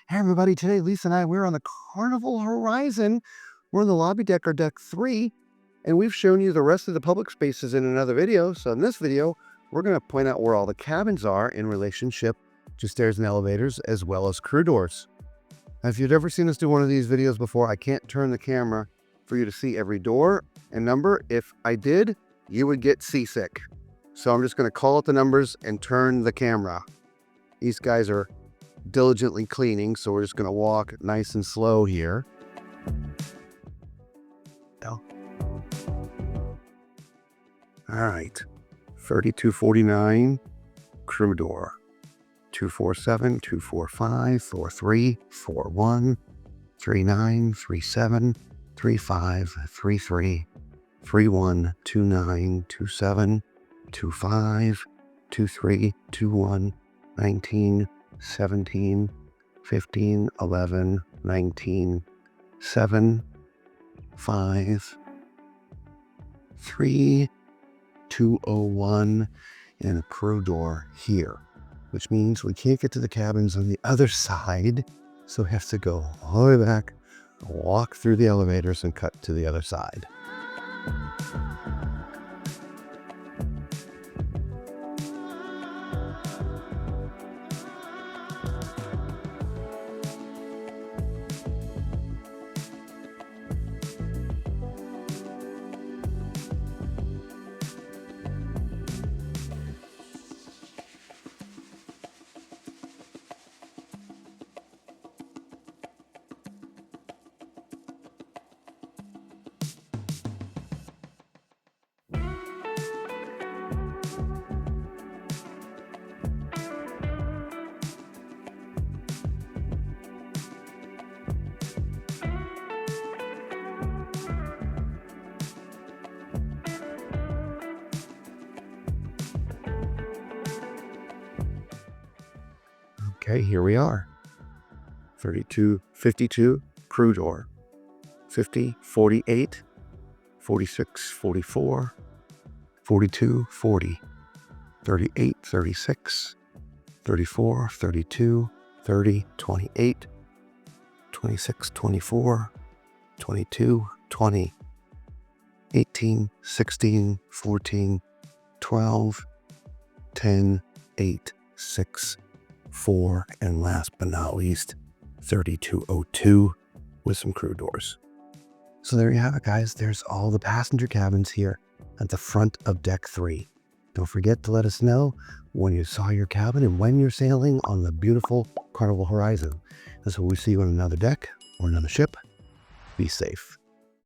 Hey everybody, today Lisa and we're on the Carnival Horizon. We're on the lobby deck or deck 3, and we've shown you the rest of the public spaces in another video. So in this video, we're going to point out where all the cabins are in relationship to stairs and elevators, as well as crew doors. Now, if you'd ever seen us do one of these videos before, I can't turn the camera for you to see every door and number. If I did, you would get seasick. So I'm just going to call out the numbers and turn the camera. These guys are diligently cleaning, so we're just going to walk nice and slow here. All right, 3249 crew door, 247, 245, 43, 41, 39, 37, 35, 33, 31, 29, 27, 25, 23, 21, 19, 17, 15, 11, 19, 7, 5, 3, 201, and a crew door here, which means we can't get to the cabins on the other side. So we have to go all the way back, walk through the elevators, and cut to the other side. Okay, here we are. 3252 crew door, 50, 48, 46, 44, 42, 40, 38, 36, 34, 32, 30, 28, 26, 24, 22, 20, 18, 16, 14, 12, 10, 8, 6, 4, and last but not least, 3202 with some crew doors. So there you have it, guys. There's all the passenger cabins here at the front of deck 3. Don't forget to let us know when you saw your cabin and when you're sailing on the beautiful Carnival Horizon. And so we see you on another deck or another ship. Be safe.